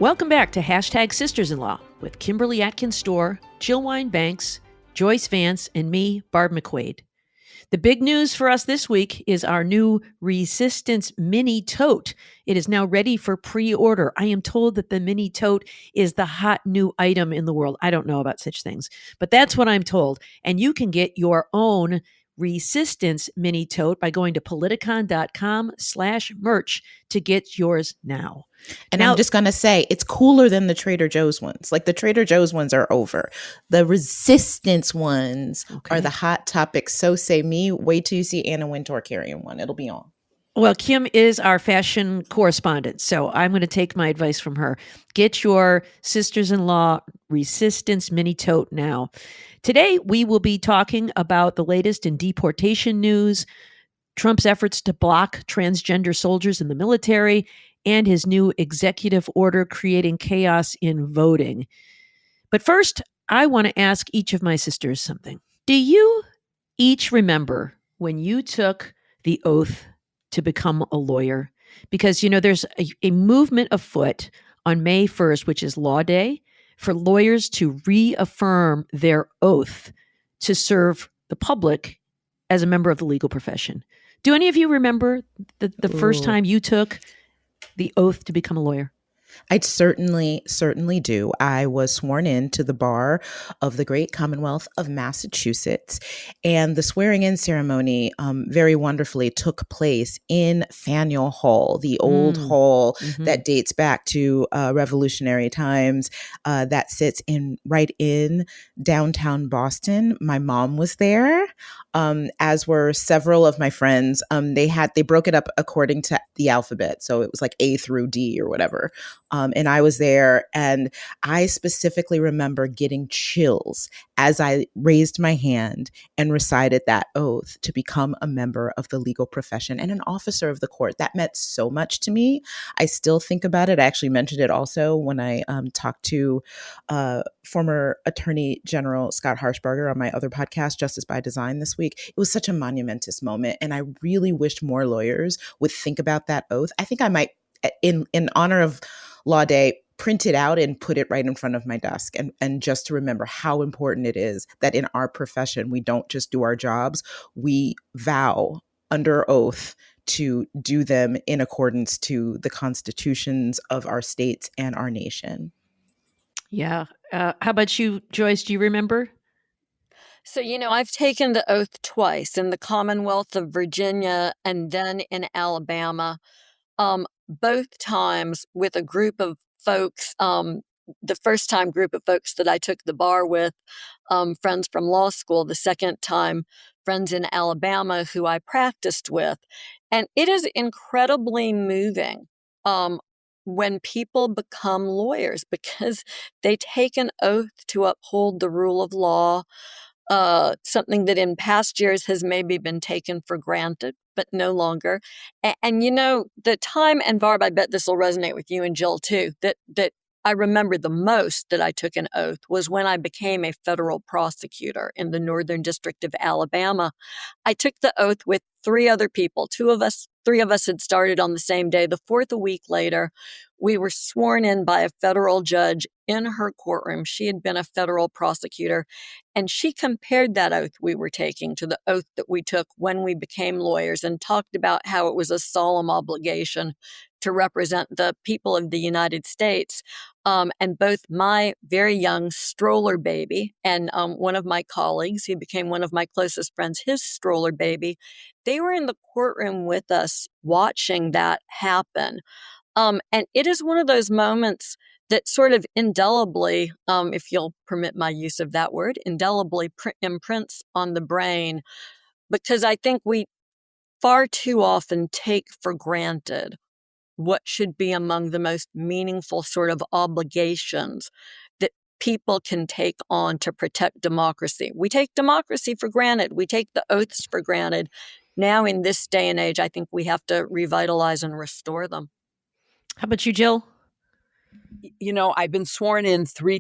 Welcome back to Hashtag Sisters-in-Law with Kimberly Atkins-Storr, Jill Wine-Banks, Joyce Vance, and me, Barb McQuade. The big news for us this week is our new Resistance Mini Tote. It is now ready for pre-order. I am told that the Mini Tote is the hot new item in the world. I don't know about such things, but that's what I'm told. And you can get your own Resistance Mini Tote by going to politicon.com/merch to get yours now. And now, I'm just going to say, it's cooler than the Trader Joe's ones. Like, the Trader Joe's ones are over. The Resistance ones are the hot topic. So say me, wait till you see Anna Wintour carrying one. It'll be on. Well, Kim is our fashion correspondent, so I'm going to take my advice from her. Get your Sisters-in-Law Resistance Mini Tote now. Today, we will be talking about the latest in deportation news, Trump's efforts to block transgender soldiers in the military, and his new executive order creating chaos in voting. But first, I want to ask each of my sisters something. Do you each remember when you took the oath to become a lawyer? Because, you know, there's a movement afoot on May 1st, which is Law Day, for lawyers to reaffirm their oath to serve the public as a member of the legal profession. Do any of you remember the first time you took the oath to become a lawyer? I certainly do. I was sworn in to the bar of the great Commonwealth of Massachusetts, and the swearing-in ceremony very wonderfully took place in Faneuil Hall, the old hall that dates back to Revolutionary times, that sits right in downtown Boston. My mom was there, as were several of my friends. They broke it up according to the alphabet, so it was like A through D or whatever. And I was there, and I specifically remember getting chills as I raised my hand and recited that oath to become a member of the legal profession and an officer of the court. That meant so much to me. I still think about it. I actually mentioned it also when I talked to former Attorney General Scott Harshbarger on my other podcast, Justice by Design, this week. It was such a monumentous moment, and I really wished more lawyers would think about that oath. I think I might, in honor of Law Day, print it out and put it right in front of my desk, and just to remember how important it is that in our profession, we don't just do our jobs, we vow under oath to do them in accordance to the constitutions of our states and our nation. Yeah. How about you, Joyce? Do you remember? So, I've taken the oath twice, in the Commonwealth of Virginia and then in Alabama. Both times with a group of folks, the first time group of folks that I took the bar with, friends from law school, the second time friends in Alabama who I practiced with. And it is incredibly moving when people become lawyers, because they take an oath to uphold the rule of law, something that in past years has maybe been taken for granted, but no longer. And the time, and Barb, I bet this will resonate with you and Jill too, that I remember the most that I took an oath was when I became a federal prosecutor in the Northern District of Alabama. I took the oath with three other people. Three of us had started on the same day. The fourth, a week later, we were sworn in by a federal judge in her courtroom. She had been a federal prosecutor, and she compared that oath we were taking to the oath that we took when we became lawyers, and talked about how it was a solemn obligation to represent the people of the United States. And both my very young stroller baby and one of my colleagues, who became one of my closest friends, his stroller baby, they were in the courtroom with us watching that happen. And it is one of those moments that sort of indelibly, if you'll permit my use of that word, indelibly imprints on the brain, because I think we far too often take for granted what should be among the most meaningful sort of obligations that people can take on to protect democracy. We take democracy for granted. We take the oaths for granted. Now, in this day and age, I think we have to revitalize and restore them. How about you, Jill? I've been sworn in 4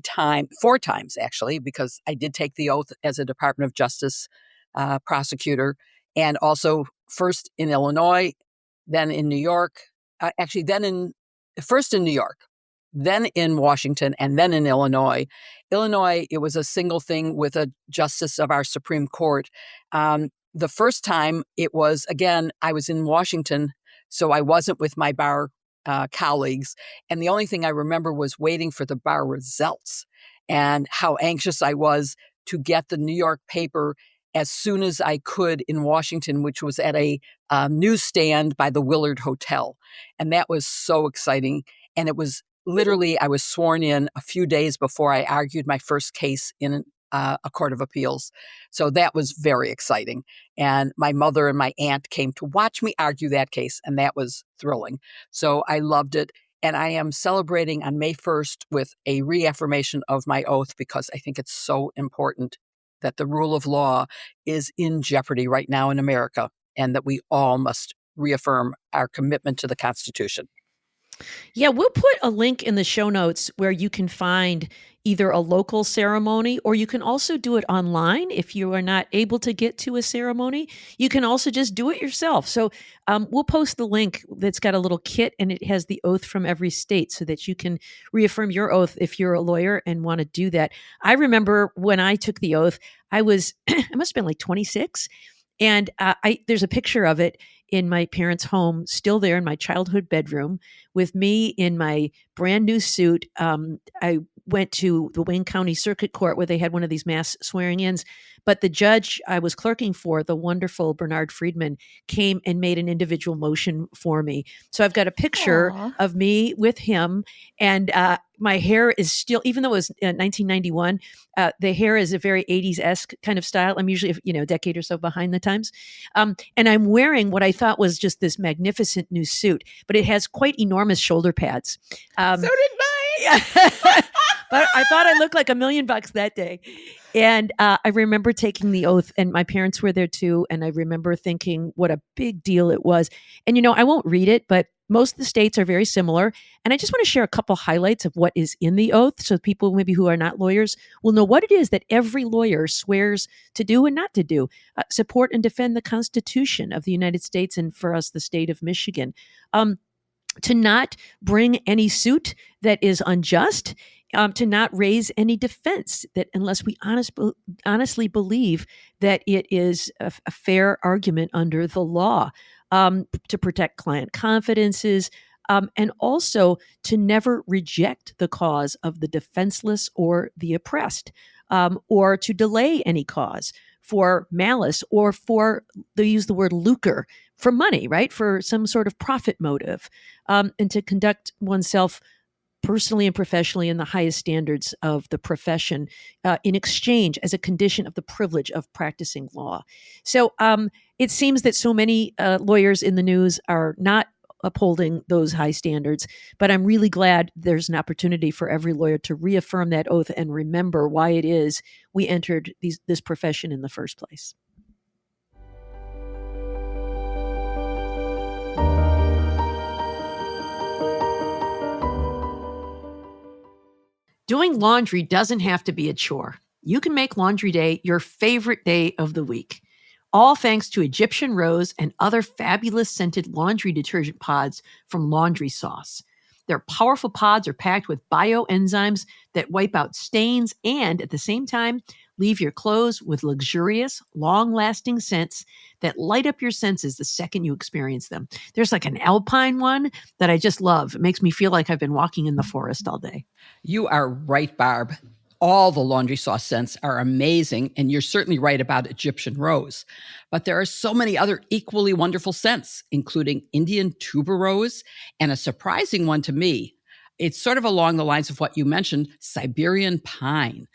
times actually, because I did take the oath as a Department of Justice prosecutor, and also first in Illinois, then in New York. First in New York, then in Washington, and then in Illinois. Illinois, it was a single thing with a justice of our Supreme Court. The first time it was, again, I was in Washington, so I wasn't with my bar colleagues. And the only thing I remember was waiting for the bar results and how anxious I was to get the New York paper as soon as I could in Washington, which was at a newsstand by the Willard Hotel. And that was so exciting. And it was literally, I was sworn in a few days before I argued my first case in a court of appeals. So that was very exciting. And my mother and my aunt came to watch me argue that case, and that was thrilling. So I loved it. And I am celebrating on May 1st with a reaffirmation of my oath because I think it's so important that the rule of law is in jeopardy right now in America, and that we all must reaffirm our commitment to the Constitution. Yeah, we'll put a link in the show notes where you can find either a local ceremony, or you can also do it online if you are not able to get to a ceremony. You can also just do it yourself. So we'll post the link that's got a little kit, and it has the oath from every state so that you can reaffirm your oath if you're a lawyer and want to do that. I remember when I took the oath, I must have been like 26. And there's a picture of it in my parents' home, still there in my childhood bedroom, with me in my brand new suit. I went to the Wayne County Circuit Court where they had one of these mass swearing-ins. But the judge I was clerking for, the wonderful Bernard Friedman, came and made an individual motion for me. So I've got a picture of me with him, and my hair is still, even though it was 1991, the hair is a very 80s-esque kind of style. I'm usually, a decade or so behind the times. And I'm wearing what I thought was just this magnificent new suit, but it has quite enormous shoulder pads. So did mine. But I thought I looked like $1 million that day. And I remember taking the oath, and my parents were there too. And I remember thinking what a big deal it was. And, I won't read it, but most of the states are very similar. And I just want to share a couple highlights of what is in the oath, so people maybe who are not lawyers will know what it is that every lawyer swears to do and not to do. Support and defend the Constitution of the United States, and for us, the state of Michigan. To not bring any suit that is unjust, to not raise any defense that unless we honestly believe that it is a fair argument under the law, to protect client confidences, and also to never reject the cause of the defenseless or the oppressed, or to delay any cause for malice or for, they use the word lucre, for money, right? For some sort of profit motive, and to conduct oneself personally and professionally in the highest standards of the profession, in exchange as a condition of the privilege of practicing law. So it seems that so many lawyers in the news are not upholding those high standards, but I'm really glad there's an opportunity for every lawyer to reaffirm that oath and remember why it is we entered this profession in the first place. Doing laundry doesn't have to be a chore. You can make laundry day your favorite day of the week. All thanks to Egyptian Rose and other fabulous scented laundry detergent pods from Laundry Sauce. Their powerful pods are packed with bioenzymes that wipe out stains and, at the same time, leave your clothes with luxurious, long-lasting scents that light up your senses the second you experience them. There's like an alpine one that I just love. It makes me feel like I've been walking in the forest all day. You are right, Barb. All the Laundry Sauce scents are amazing, and you're certainly right about Egyptian Rose. But there are so many other equally wonderful scents, including Indian tuberose and a surprising one to me. It's sort of along the lines of what you mentioned, Siberian pine.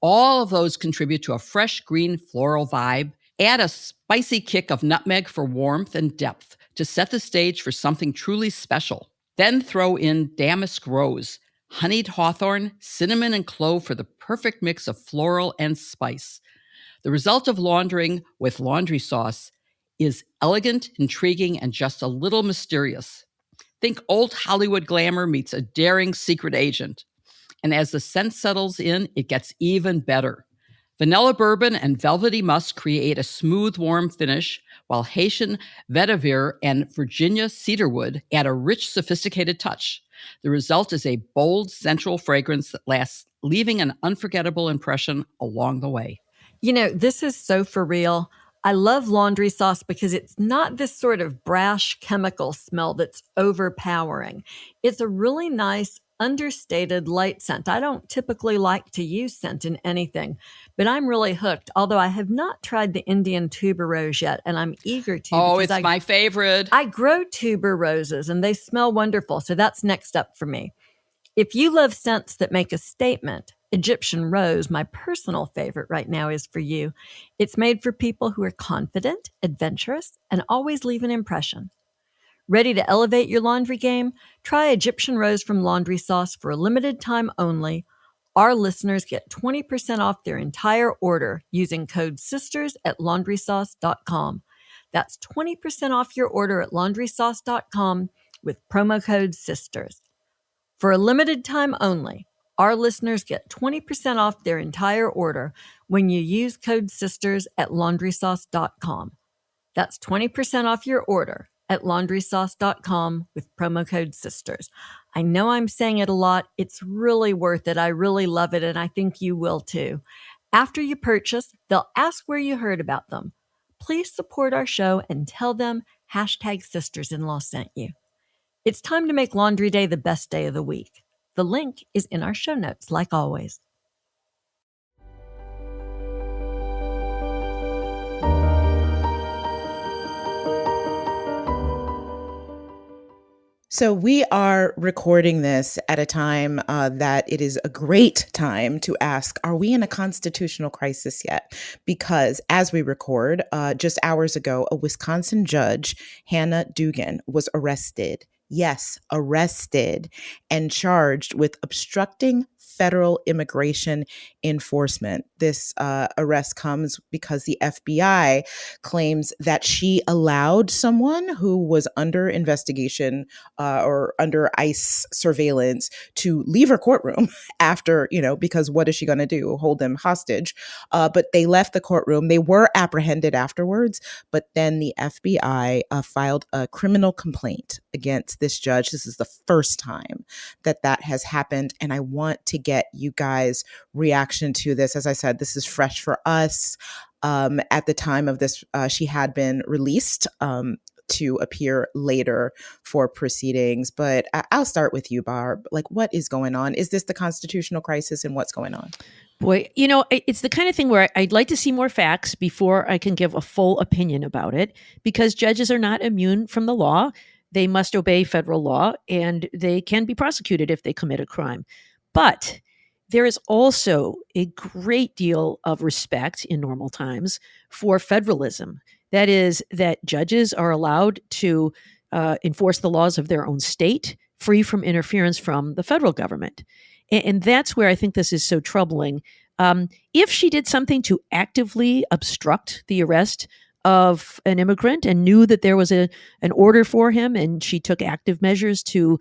All of those contribute to a fresh green floral vibe. Add a spicy kick of nutmeg for warmth and depth to set the stage for something truly special. Then throw in damask rose, honeyed hawthorn, cinnamon, and clove for the perfect mix of floral and spice. The result of laundering with Laundry Sauce is elegant, intriguing, and just a little mysterious. Think old Hollywood glamour meets a daring secret agent. And as the scent settles in, it gets even better. Vanilla bourbon and velvety musk create a smooth, warm finish, while Haitian vetiver and Virginia cedarwood add a rich, sophisticated touch. The result is a bold, sensual fragrance that lasts, leaving an unforgettable impression along the way. You know, this is so for real. I love laundry sauce because it's not this sort of brash chemical smell that's overpowering. It's a really nice, understated light scent. I don't typically like to use scent in anything, but I'm really hooked. Although I have not tried the Indian tuberose yet, and I'm eager to. Oh, because it's my favorite. I grow tuber roses and they smell wonderful. So that's next up for me. If you love scents that make a statement, Egyptian rose, my personal favorite right now, is for you. It's made for people who are confident, adventurous, and always leave an impression. Ready to elevate your laundry game? Try Egyptian rose from Laundry Sauce for a limited time only. Our listeners get 20% off their entire order using code SISTERS at laundrysauce.com. That's 20% off your order at laundrysauce.com with promo code SISTERS. For a limited time only, our listeners get 20% off their entire order when you use code SISTERS at laundrysauce.com. That's 20% off your order at laundrysauce.com with promo code SISTERS. I know I'm saying it a lot. It's really worth it. I really love it, and I think you will too. After you purchase, they'll ask where you heard about them. Please support our show and tell them #Sisters-in-Law sent you. It's time to make Laundry Day the best day of the week. The link is in our show notes, like always. So we are recording this at a time that it is a great time to ask, are we in a constitutional crisis yet? Because as we record, just hours ago, a Wisconsin judge, Hannah Dugan, was arrested. Yes, arrested and charged with obstructing federal immigration enforcement. This arrest comes because the FBI claims that she allowed someone who was under investigation or under ICE surveillance to leave her courtroom after, because what is she going to do? Hold them hostage. But they left the courtroom. They were apprehended afterwards, but then the FBI filed a criminal complaint against this judge. This is the first time that has happened. And I want to get you guys' reaction to this. As I said, this is fresh for us. At the time of this, she had been released to appear later for proceedings. But I'll start with you, Barb. What is going on? Is this the constitutional crisis, and what's going on? Boy, it's the kind of thing where I'd like to see more facts before I can give a full opinion about it, because judges are not immune from the law. They must obey federal law, and they can be prosecuted if they commit a crime. But there is also a great deal of respect in normal times for federalism. That is, that judges are allowed to enforce the laws of their own state, free from interference from the federal government. And that's where I think this is so troubling. If she did something to actively obstruct the arrest of an immigrant and knew that there was an order for him and she took active measures to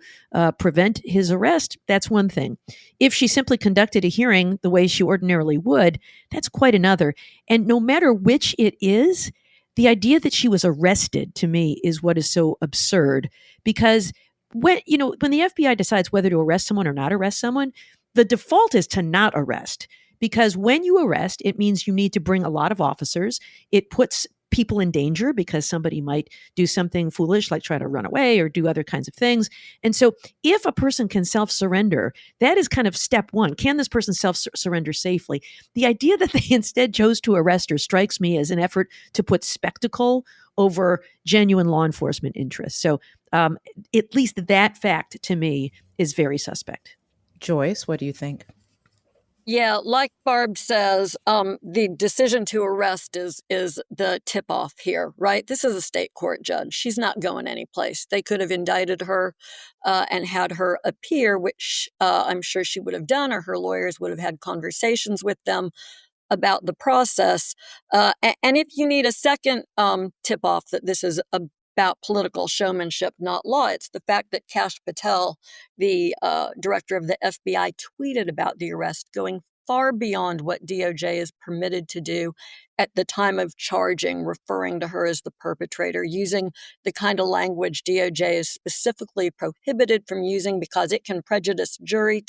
prevent his arrest, that's one thing. If she simply conducted a hearing the way she ordinarily would, that's quite another. And no matter which it is, the idea that she was arrested, to me, is what is so absurd. Because when the FBI decides whether to arrest someone or not arrest someone, the default is to not arrest. Because when you arrest, it means you need to bring a lot of officers. It puts people in danger because somebody might do something foolish, like try to run away or do other kinds of things. And so if a person can self-surrender, that is kind of step one. Can this person self-surrender safely? The idea that they instead chose to arrest her strikes me as an effort to put spectacle over genuine law enforcement interests. So at least that fact, to me, is very suspect. Joyce, what do you think? Yeah, like Barb says, the decision to arrest is the tip-off here, right? This is a state court judge. She's not going anyplace. They could have indicted her and had her appear, which I'm sure she would have done, or her lawyers would have had conversations with them about the process. And if you need a second tip-off that this is about political showmanship, not law, it's the fact that Kash Patel, the director of the FBI, tweeted about the arrest, going far beyond what DOJ is permitted to do at the time of charging, referring to her as the perpetrator, using the kind of language DOJ is specifically prohibited from using because it can prejudice jury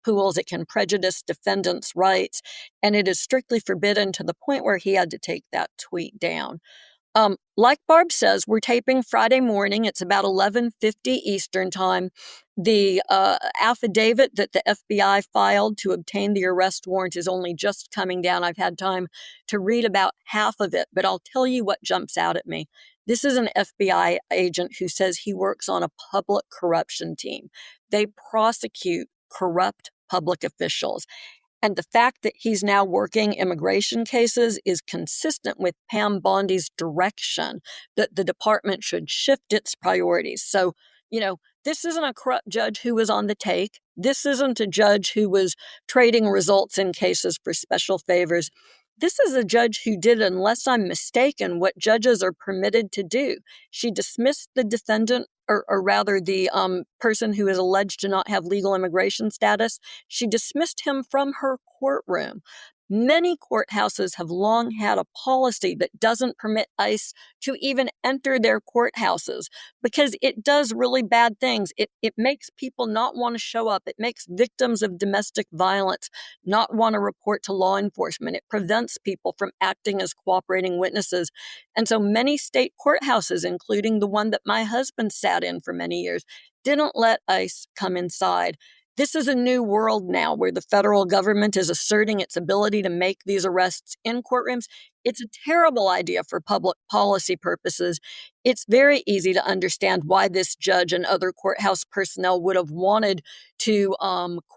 pools, it can prejudice defendants' rights, and it is strictly forbidden to the point where he had to take that tweet down. Like Barb says, we're taping Friday morning. It's about 11:50 Eastern time. The affidavit that the FBI filed to obtain the arrest warrant is only just coming down. I've had time to read about half of it, but I'll tell you what jumps out at me. This is an FBI agent who says he works on a public corruption team. They prosecute corrupt public officials. And the fact that he's now working immigration cases is consistent with Pam Bondi's direction that the department should shift its priorities. So, this isn't a corrupt judge who was on the take. This isn't a judge who was trading results in cases for special favors. This is a judge who did, unless I'm mistaken, what judges are permitted to do. She dismissed the defendant, or rather the person who is alleged to not have legal immigration status. She dismissed him from her courtroom. Many courthouses have long had a policy that doesn't permit ICE to even enter their courthouses because it does really bad things. It makes people not want to show up. It makes victims of domestic violence not want to report to law enforcement. It prevents people from acting as cooperating witnesses. And so many state courthouses, including the one that my husband sat in for many years, didn't let ICE come inside. This is a new world now where the federal government is asserting its ability to make these arrests in courtrooms. It's a terrible idea for public policy purposes. It's very easy to understand why this judge and other courthouse personnel would have wanted to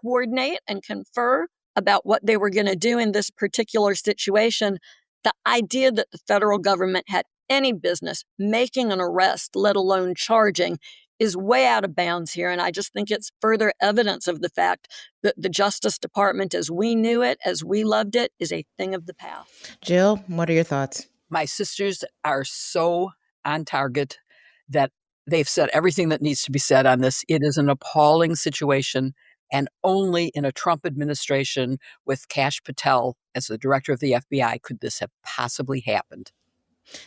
coordinate and confer about what they were going to do in this particular situation. The idea that the federal government had any business making an arrest, let alone charging, is way out of bounds here. And I just think it's further evidence of the fact that the Justice Department, as we knew it, as we loved it, is a thing of the past. Jill, what are your thoughts? My sisters are so on target that they've said everything that needs to be said on this. It is an appalling situation. And only in a Trump administration with Kash Patel as the director of the FBI could this have possibly happened.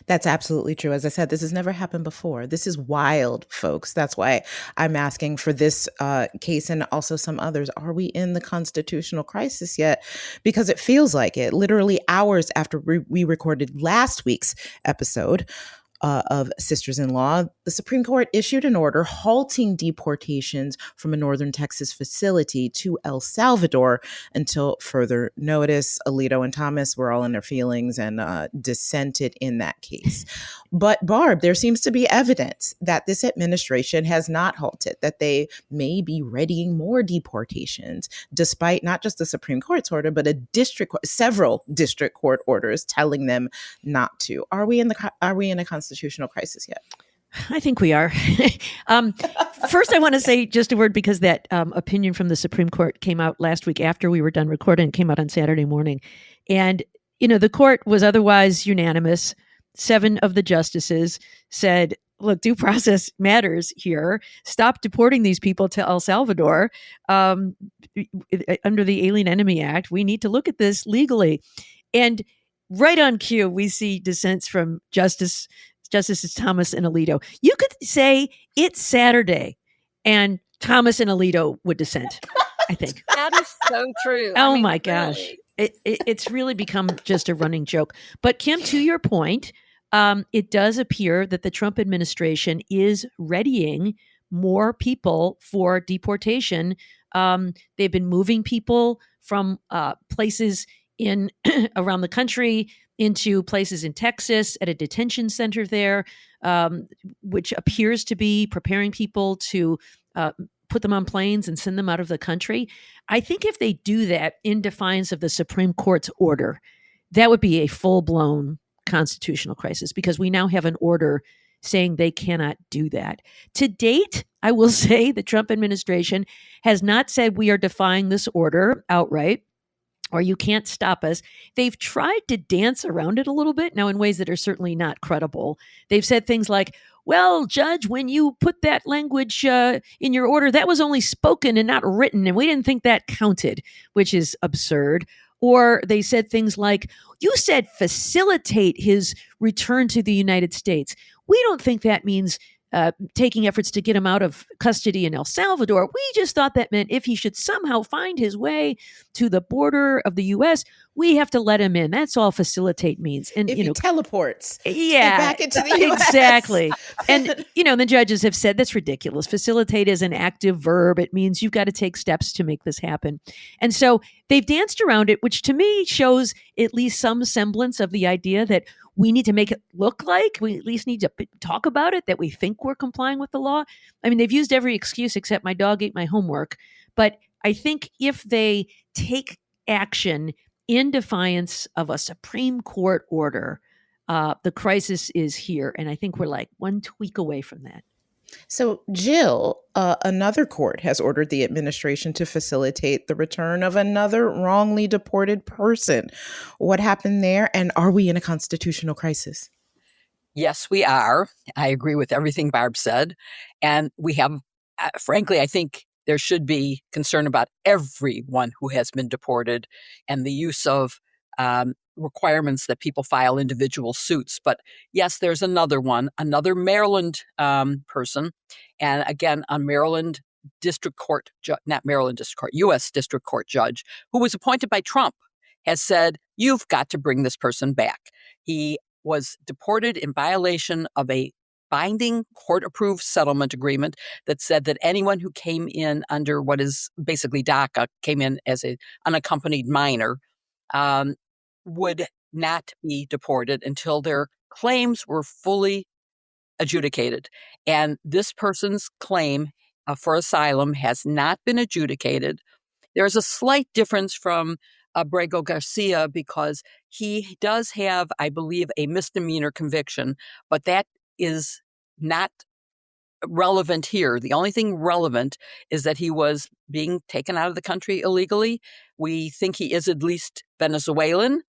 That's absolutely true. As I said, this has never happened before. This is wild, folks. That's why I'm asking for this case and also some others. Are we in the constitutional crisis yet? Because it feels like it. Literally hours after we recorded last week's episode of Sisters-in-Law, the Supreme Court issued an order halting deportations from a northern Texas facility to El Salvador until further notice. Alito and Thomas were all in their feelings and dissented in that case. But Barb, there seems to be evidence that this administration has not halted, that they may be readying more deportations, despite not just the Supreme Court's order, but several district court orders telling them not to. Are we in a constitutional crisis yet? I think we are. First, I want to say just a word because that opinion from the Supreme Court came out last week after we were done recording. It came out on Saturday morning. And, the court was otherwise unanimous. 7 of the justices said, look, due process matters here. Stop deporting these people to El Salvador under the Alien Enemy Act. We need to look at this legally. And right on cue, we see dissents from Justices Thomas and Alito. You could say it's Saturday and Thomas and Alito would dissent, I think. That is so true. Oh, my gosh. Really. It's really become just a running joke. But Kim, to your point, it does appear that the Trump administration is readying more people for deportation. They've been moving people from places in around the country into places in Texas at a detention center there, which appears to be preparing people to put them on planes and send them out of the country. I think if they do that in defiance of the Supreme Court's order, that would be a full-blown constitutional crisis because we now have an order saying they cannot do that. To date, I will say the Trump administration has not said we are defying this order outright. or you can't stop us. They've tried to dance around it a little bit now in ways that are certainly not credible. They've said things like, well, Judge, when you put that language in your order, that was only spoken and not written, and we didn't think that counted, which is absurd. Or they said things like, you said facilitate his return to the United States. We don't think that means taking efforts to get him out of custody in El Salvador. We just thought that meant if he should somehow find his way to the border of the U.S., we have to let him in. That's all facilitate means. And if he teleports back into the U.S. Exactly. And, the judges have said that's ridiculous. Facilitate is an active verb. It means you've got to take steps to make this happen. And so they've danced around it, which to me shows at least some semblance of the idea that we need to make it look like, we at least need to talk about it, that we think we're complying with the law. I mean, they've used every excuse except my dog ate my homework. But I think if they take action in defiance of a Supreme Court order, the crisis is here. And I think we're like one tweak away from that. So, Jill, another court has ordered the administration to facilitate the return of another wrongly deported person. What happened there? And are we in a constitutional crisis? Yes, we are. I agree with everything Barb said. And we have, frankly, I think there should be concern about everyone who has been deported and the use of requirements that people file individual suits. But yes, there's another one, another Maryland person. And again, a Maryland District Court, not Maryland District Court, U.S. District Court judge who was appointed by Trump has said, you've got to bring this person back. He was deported in violation of a binding court-approved settlement agreement that said that anyone who came in under what is basically DACA, came in as an unaccompanied minor, would not be deported until their claims were fully adjudicated. And this person's claim for asylum has not been adjudicated. There's a slight difference from Abrego Garcia because he does have, I believe, a misdemeanor conviction, but that is not relevant here. The only thing relevant is that he was being taken out of the country illegally. We think he is at least Venezuelan,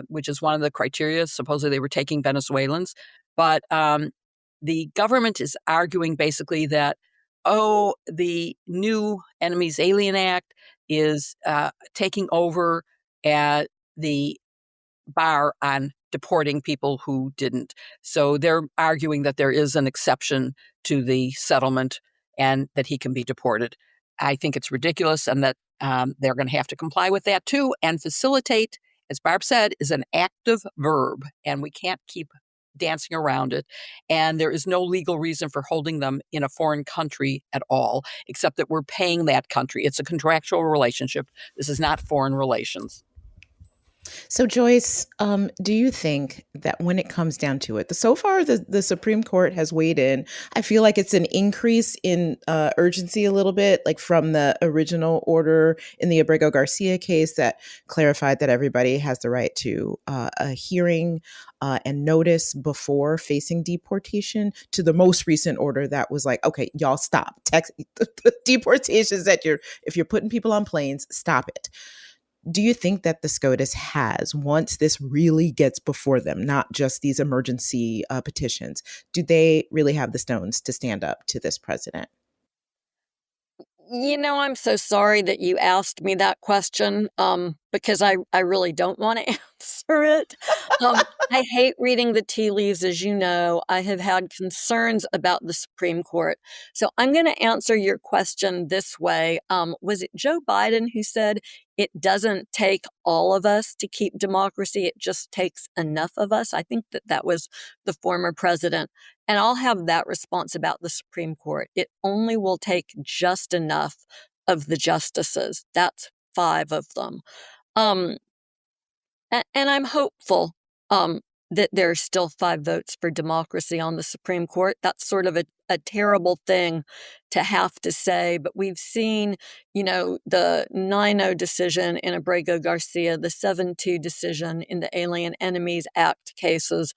which is one of the criteria. Supposedly they were taking Venezuelans. But the government is arguing basically that, the new Enemies Alien Act is taking over at the bar on deporting people who didn't. So they're arguing that there is an exception to the settlement and that he can be deported. I think it's ridiculous and that they're going to have to comply with that too. And facilitate, as Barb said, is an active verb, and we can't keep dancing around it. And there is no legal reason for holding them in a foreign country at all, except that we're paying that country. It's a contractual relationship. This is not foreign relations. So, Joyce, do you think that when it comes down to it, so far the Supreme Court has weighed in? I feel like it's an increase in urgency a little bit, like from the original order in the Abrego Garcia case that clarified that everybody has the right to a hearing and notice before facing deportation, to the most recent order that was like, okay, y'all stop. Deportations if you're putting people on planes, stop it. Do you think that the SCOTUS has, once this really gets before them, not just these emergency petitions, do they really have the stones to stand up to this president? I'm so sorry that you asked me that question because I really don't want to answer it. I hate reading the tea leaves, as you know. I have had concerns about the Supreme Court. So I'm going to answer your question this way. Was it Joe Biden who said it doesn't take all of us to keep democracy? It just takes enough of us. I think that was the former president. And I'll have that response about the Supreme Court. It only will take just enough of the justices. That's 5 of them. And I'm hopeful that there are still 5 votes for democracy on the Supreme Court. That's sort of a terrible thing to have to say, but we've seen, the 9-0 decision in Abrego Garcia, the 7-2 decision in the Alien Enemies Act cases.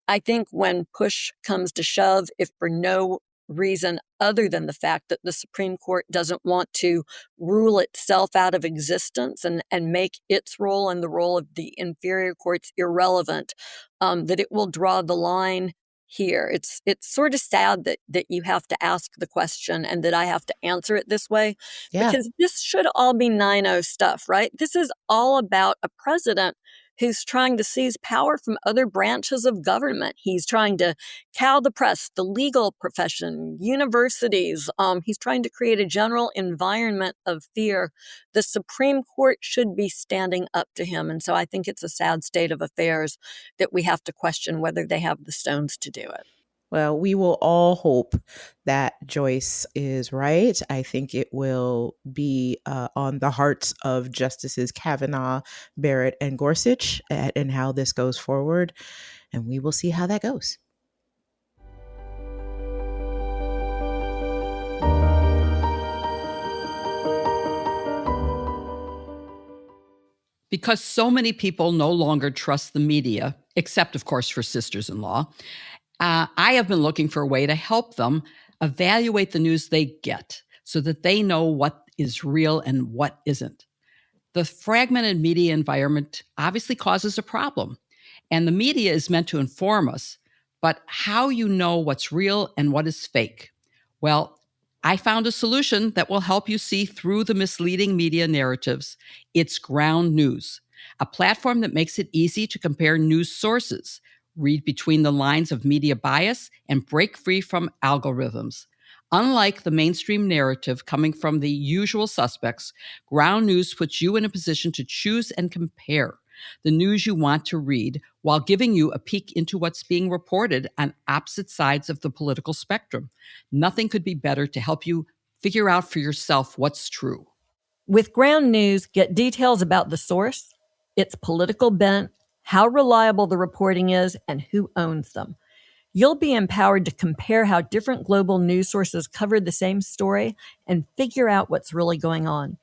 I think when push comes to shove, if for no reason other than the fact that the Supreme Court doesn't want to rule itself out of existence and make its role and the role of the inferior courts irrelevant, that it will draw the line here. It's sort of sad that you have to ask the question and that I have to answer it this way, Yeah. because this should all be 9-0 stuff, right? This is all about a president who's trying to seize power from other branches of government. He's trying to cow the press, the legal profession, universities. He's trying to create a general environment of fear. The Supreme Court should be standing up to him. And so I think it's a sad state of affairs that we have to question whether they have the stones to do it. Well, we will all hope that Joyce is right. I think it will be on the hearts of Justices Kavanaugh, Barrett, and Gorsuch and how this goes forward. And we will see how that goes. Because so many people no longer trust the media, except, of course, for sisters-in-law, I have been looking for a way to help them evaluate the news they get so that they know what is real and what isn't. The fragmented media environment obviously causes a problem, and the media is meant to inform us, but how you know what's real and what is fake? Well, I found a solution that will help you see through the misleading media narratives. It's Ground News, a platform that makes it easy to compare news sources, read between the lines of media bias, and break free from algorithms. Unlike the mainstream narrative coming from the usual suspects, Ground News puts you in a position to choose and compare the news you want to read while giving you a peek into what's being reported on opposite sides of the political spectrum. Nothing could be better to help you figure out for yourself what's true. With Ground News, get details about the source, its political bent, how reliable the reporting is, and who owns them. You'll be empowered to compare how different global news sources cover the same story and figure out what's really going on.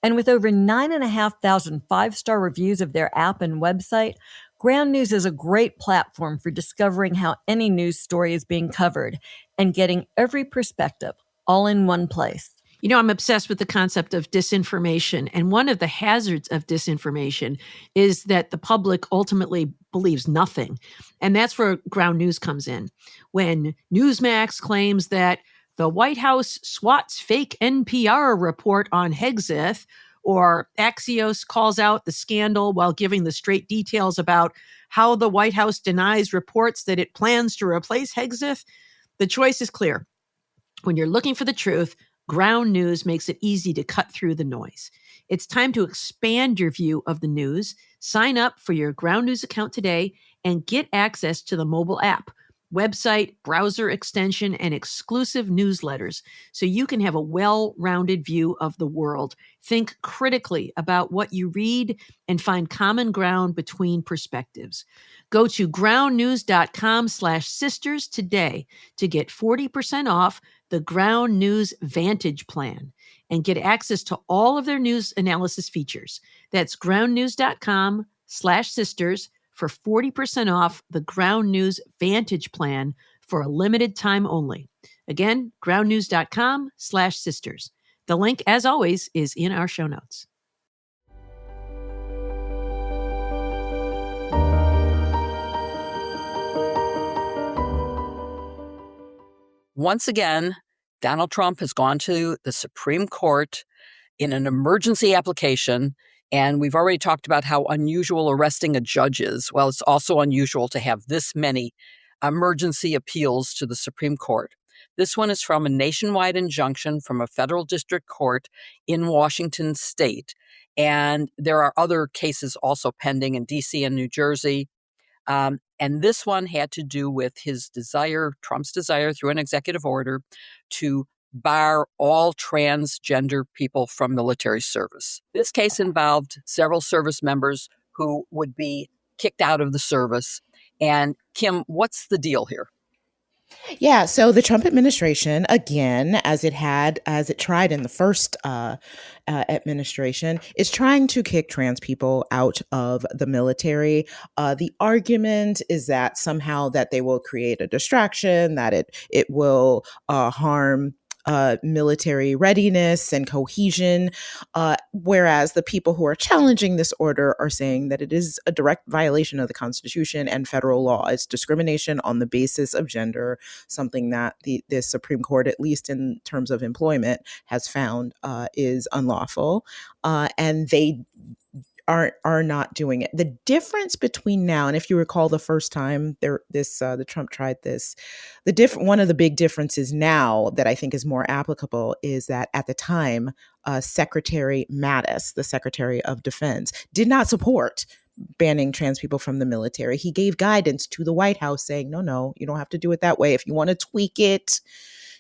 And with over 9,500 five-star reviews of their app and website, Ground News is a great platform for discovering how any news story is being covered and getting every perspective all in one place. You know, I'm obsessed with the concept of disinformation. And one of the hazards of disinformation is that the public ultimately believes nothing. And that's where Ground News comes in. When Newsmax claims that the White House swats fake NPR report on Hexith, or Axios calls out the scandal while giving the straight details about how the White House denies reports that it plans to replace Hexith, the choice is clear. When you're looking for the truth, Ground News makes it easy to cut through the noise. It's time to expand your view of the news. Sign up for your Ground News account today and get access to the mobile app, website, browser extension, and exclusive newsletters so you can have a well-rounded view of the world. Think critically about what you read and find common ground between perspectives. Go to groundnews.com/sisters today to get 40% off the Ground News Vantage Plan and get access to all of their news analysis features. That's groundnews.com/sisters for 40% off the Ground News Vantage Plan for a limited time only. Again, groundnews.com/sisters. The link, as always, is in our show notes. Once again, Donald Trump has gone to the Supreme Court in an emergency application, and we've already talked about how unusual arresting a judge is. Well, it's also unusual to have this many emergency appeals to the Supreme Court. This one is from a nationwide injunction from a federal district court in Washington state, and there are other cases also pending in D.C. and New Jersey. And this one had to do with his desire, Trump's desire through an executive order to bar all transgender people from military service. This case involved several service members who would be kicked out of the service. And Kim, what's the deal here? Yeah, so the Trump administration, again, as it tried in the first administration, is trying to kick trans people out of the military. The argument is that somehow that they will create a distraction, that it will harm military readiness and cohesion, whereas the people who are challenging this order are saying that it is a direct violation of the Constitution and federal law. It's discrimination on the basis of gender, something that the Supreme Court, at least in terms of employment, has found is unlawful, and they are not doing it. The difference between now and, if you recall, the first time the Trump tried this, one of the big differences now that I think is more applicable is that at the time, Secretary Mattis, the Secretary of Defense, did not support banning trans people from the military. He gave guidance to the White House saying, no, you don't have to do it that way. If you want to tweak it,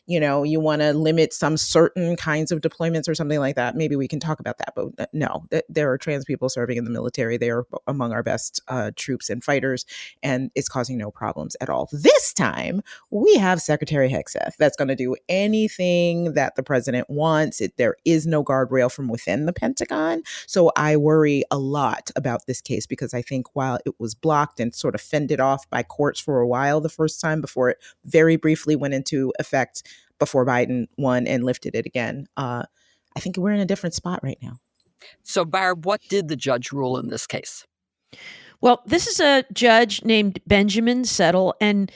you want to limit some certain kinds of deployments or something like that, maybe we can talk about that. But no, there are trans people serving in the military. They are among our best troops and fighters, and it's causing no problems at all. This time, we have Secretary Hegseth that's going to do anything that the president wants. There is no guardrail from within the Pentagon. So I worry a lot about this case, because I think while it was blocked and sort of fended off by courts for a while the first time before it very briefly went into effect before Biden won and lifted it again, I think we're in a different spot right now. So, Barb, what did the judge rule in this case? Well, this is a judge named Benjamin Settle. And,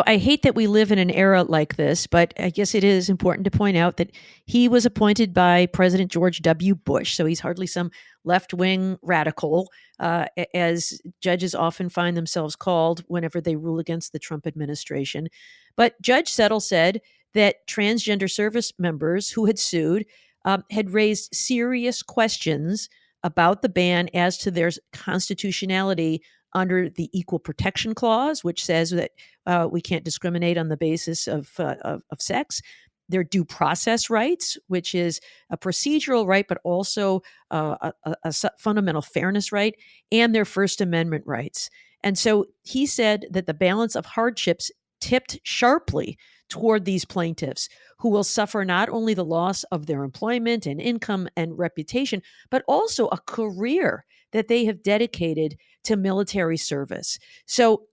I hate that we live in an era like this, but I guess it is important to point out that he was appointed by President George W. Bush. So he's hardly some left-wing radical, as judges often find themselves called whenever they rule against the Trump administration. But Judge Settle said that transgender service members who had sued had raised serious questions about the ban as to their constitutionality under the Equal Protection Clause, which says that we can't discriminate on the basis of sex. Their due process rights, which is a procedural right, but also a fundamental fairness right, and their First Amendment rights. And so he said that the balance of hardships tipped sharply toward these plaintiffs, who will suffer not only the loss of their employment and income and reputation, but also a career that they have dedicated to military service. So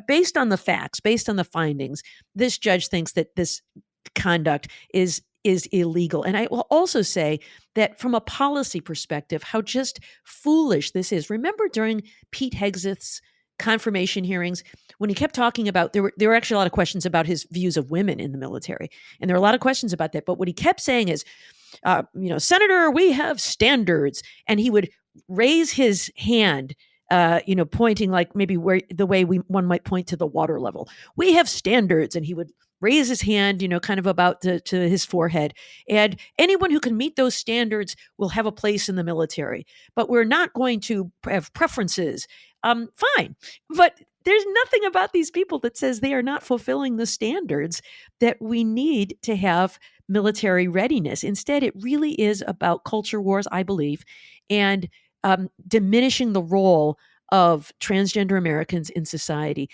based on the facts, based on the findings, this judge thinks that this conduct is illegal. And I will also say that from a policy perspective, how just foolish this is. Remember during Pete Hegseth's confirmation hearings, when he kept talking about, there were actually a lot of questions about his views of women in the military. And there are a lot of questions about that. But what he kept saying is, Senator, we have standards. And he would raise his hand, pointing like maybe where the way one might point to the water level. We have standards. And he would raise his hand, kind of about to his forehead. And anyone who can meet those standards will have a place in the military. But we're not going to have preferences. Fine. But there's nothing about these people that says they are not fulfilling the standards that we need to have military readiness. Instead, it really is about culture wars, I believe, and diminishing the role of transgender Americans in society.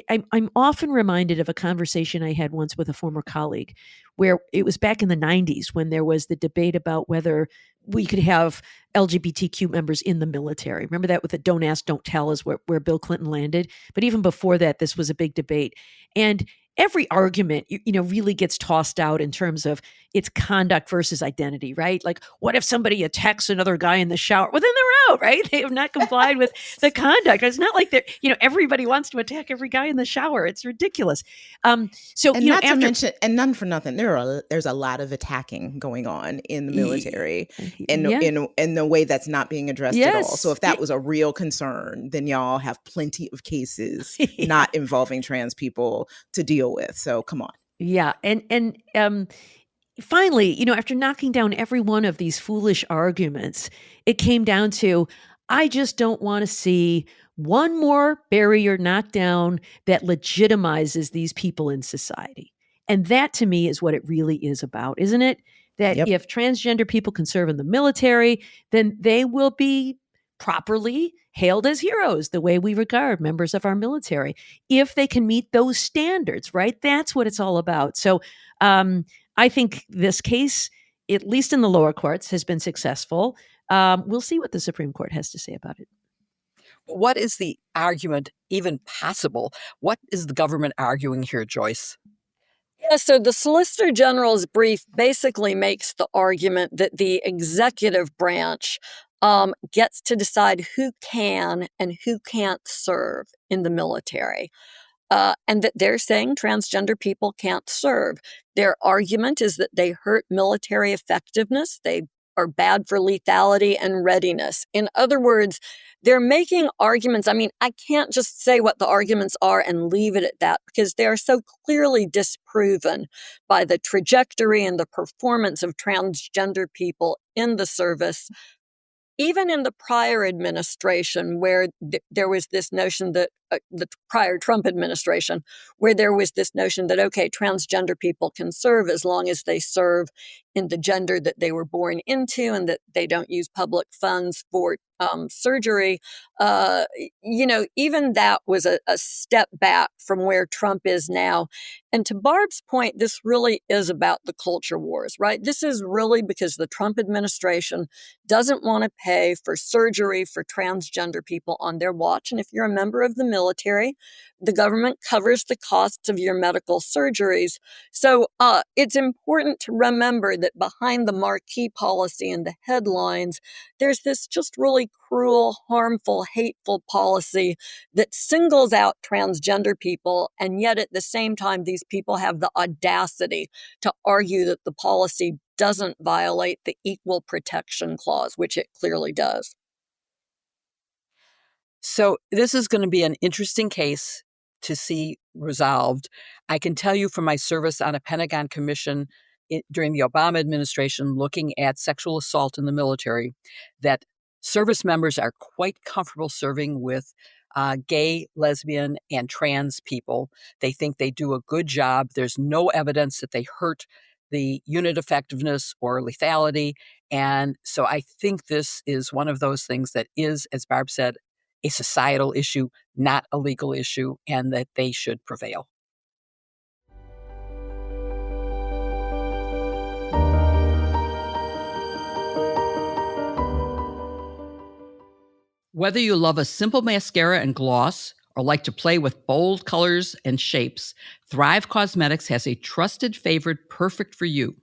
I'm often reminded of a conversation I had once with a former colleague, where it was back in the 90s when there was the debate about whether we could have LGBTQ members in the military. Remember that with the don't ask, don't tell is where Bill Clinton landed. But even before that, this was a big debate. And every argument, really gets tossed out in terms of its conduct versus identity, right? Like, what if somebody attacks another guy in the shower? Well, then they're out, right? They have not complied with the conduct. It's not like they're, everybody wants to attack every guy in the shower. It's ridiculous. So, and not to mention, and none for nothing, there's a lot of attacking going on in the military in the way that's not being addressed at all. So if that was a real concern, then y'all have plenty of cases not involving trans people to deal with. So come on. Yeah. And finally, after knocking down every one of these foolish arguments, it came down to, I just don't want to see one more barrier knocked down that legitimizes these people in society. And that, to me, is what it really is about, isn't it? That if transgender people can serve in the military, then they will be properly hailed as heroes, the way we regard members of our military, if they can meet those standards, right? That's what it's all about. So I think this case, at least in the lower courts, has been successful. We'll see what the Supreme Court has to say about it. What is the argument even possible? What is the government arguing here, Joyce? Yeah, so the Solicitor General's brief basically makes the argument that the executive branch gets to decide who can and who can't serve in the military. And that they're saying transgender people can't serve. Their argument is that they hurt military effectiveness. They are bad for lethality and readiness. In other words, they're making arguments. I mean, I can't just say what the arguments are and leave it at that, because they are so clearly disproven by the trajectory and the performance of transgender people in the service. Even in the prior administration, where there was this notion that the prior Trump administration, where there was this notion that, okay, transgender people can serve as long as they serve in the gender that they were born into and that they don't use public funds for surgery. Even that was a step back from where Trump is now. And to Barb's point, this really is about the culture wars, right? This is really because the Trump administration doesn't want to pay for surgery for transgender people on their watch. And if you're a member of the military, the government covers the costs of your medical surgeries. So it's important to remember that behind the marquee policy and the headlines, there's this just really cruel, harmful, hateful policy that singles out transgender people. And yet at the same time, these people have the audacity to argue that the policy doesn't violate the Equal Protection Clause, which it clearly does. So this is going to be an interesting case to see resolved. I can tell you from my service on a Pentagon commission during the Obama administration looking at sexual assault in the military that service members are quite comfortable serving with gay, lesbian, and trans people. They think they do a good job. There's no evidence that they hurt the unit effectiveness or lethality. And so I think this is one of those things that is, as Barb said, a societal issue, not a legal issue, and that they should prevail. Whether you love a simple mascara and gloss or like to play with bold colors and shapes, Thrive Causemetics has a trusted favorite perfect for you.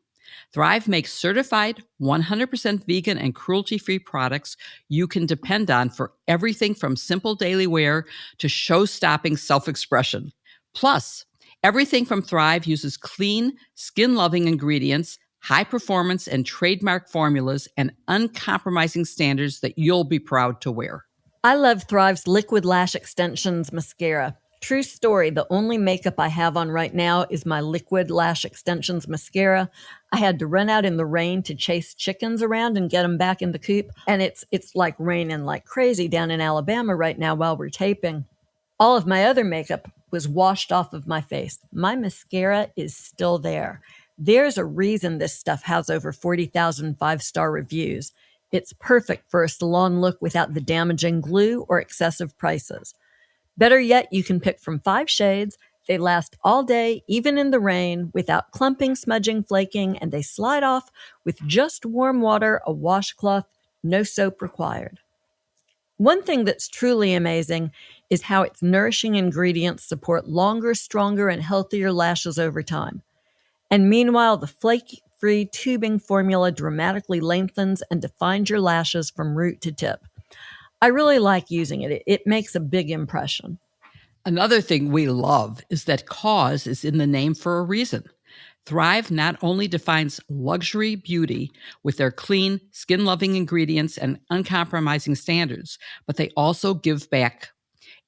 Thrive makes certified 100% vegan and cruelty-free products you can depend on for everything from simple daily wear to show-stopping self-expression. Plus, everything from Thrive uses clean, skin-loving ingredients, high performance and trademark formulas, and uncompromising standards that you'll be proud to wear. I love Thrive's Liquid Lash Extensions Mascara. True story, the only makeup I have on right now is my Liquid Lash Extensions Mascara. I had to run out in the rain to chase chickens around and get them back in the coop. And it's like raining like crazy down in Alabama right now while we're taping. All of my other makeup was washed off of my face. My mascara is still there. There's a reason this stuff has over 40,000 five-star reviews. It's perfect for a salon look without the damaging glue or excessive prices. Better yet, you can pick from 5 shades. They last all day, even in the rain, without clumping, smudging, flaking, and they slide off with just warm water, a washcloth, no soap required. One thing that's truly amazing is how its nourishing ingredients support longer, stronger, and healthier lashes over time. And meanwhile, the flake-free tubing formula dramatically lengthens and defines your lashes from root to tip. I really like using it. It makes a big impression. Another thing we love is that cause is in the name for a reason. Thrive not only defines luxury beauty with their clean, skin-loving ingredients and uncompromising standards, but they also give back.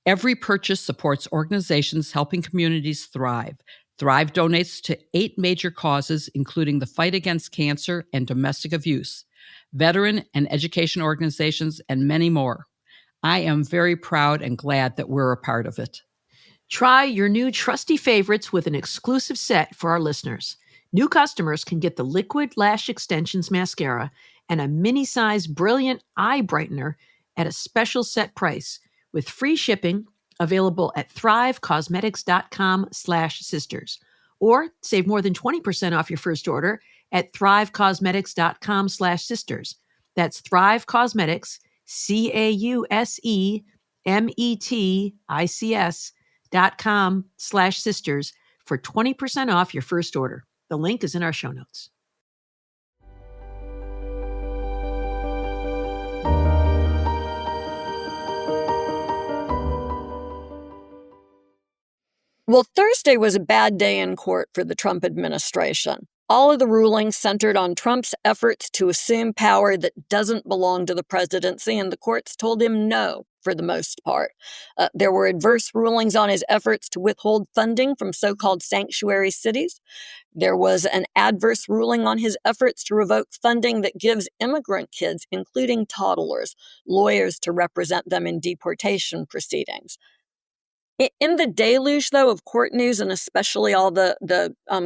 Every purchase supports organizations helping communities thrive. Thrive donates to 8 major causes, including the fight against cancer and domestic abuse, veteran and education organizations, and many more. I am very proud and glad that we're a part of it. Try your new trusty favorites with an exclusive set for our listeners. New customers can get the Liquid Lash Extensions Mascara and a mini-size Brilliant Eye Brightener at a special set price with free shipping available at thrivecausemetics.com/sisters. Or save more than 20% off your first order at thrivecausemetics.com/sisters. That's Thrive Causemetics, CAUSEMETICS.com/sisters for 20% off your first order. The link is in our show notes. Well, Thursday was a bad day in court for the Trump administration. All of the rulings centered on Trump's efforts to assume power that doesn't belong to the presidency, and the courts told him no for the most part. There were adverse rulings on his efforts to withhold funding from so-called sanctuary cities. There was an adverse ruling on his efforts to revoke funding that gives immigrant kids, including toddlers, lawyers to represent them in deportation proceedings. In the deluge, though, of court news, and especially all the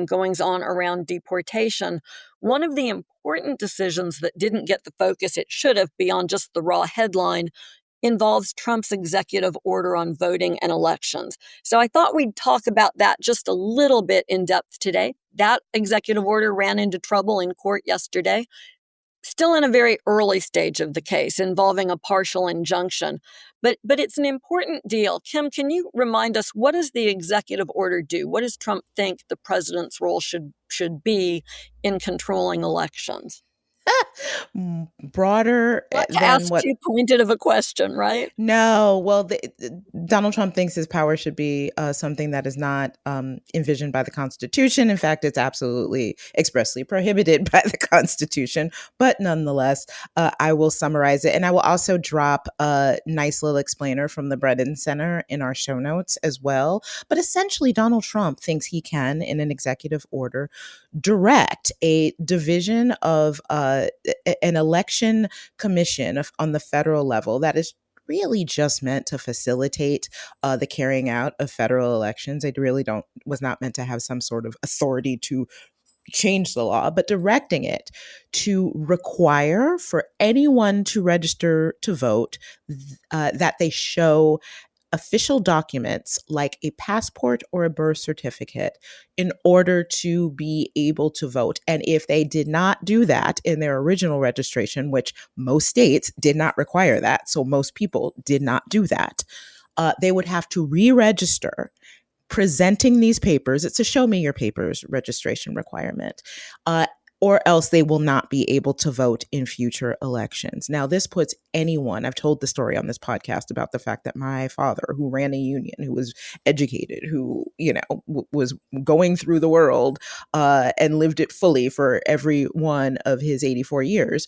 goings-on around deportation, one of the important decisions that didn't get the focus it should have beyond just the raw headline involves Trump's executive order on voting and elections. So I thought we'd talk about that just a little bit in depth today. That executive order ran into trouble in court yesterday. Still in a very early stage of the case, involving a partial injunction. But it's an important deal. Kim, can you remind us, what does the executive order do? What does Trump think the president's role should be in controlling elections? Broader Not to than ask what too pointed of a question, right? No, well, Donald Trump thinks his power should be something that is not envisioned by the Constitution. In fact, it's absolutely expressly prohibited by the Constitution. But nonetheless, I will summarize it. And I will also drop a nice little explainer from the Brennan Center in our show notes as well. But essentially, Donald Trump thinks he can, in an executive order, direct a division of an election commission on the federal level that is really just meant to facilitate the carrying out of federal elections. It really was not meant to have some sort of authority to change the law, but directing it to require for anyone to register to vote that they show official documents like a passport or a birth certificate in order to be able to vote. And if they did not do that in their original registration, which most states did not require that, so most people did not do that, they would have to re-register presenting these papers. It's a show me your papers registration requirement. Or else they will not be able to vote in future elections. Now, this puts anyone, I've told the story on this podcast about the fact that my father, who ran a union, who was educated, who, was going through the world and lived it fully for every one of his 84 years,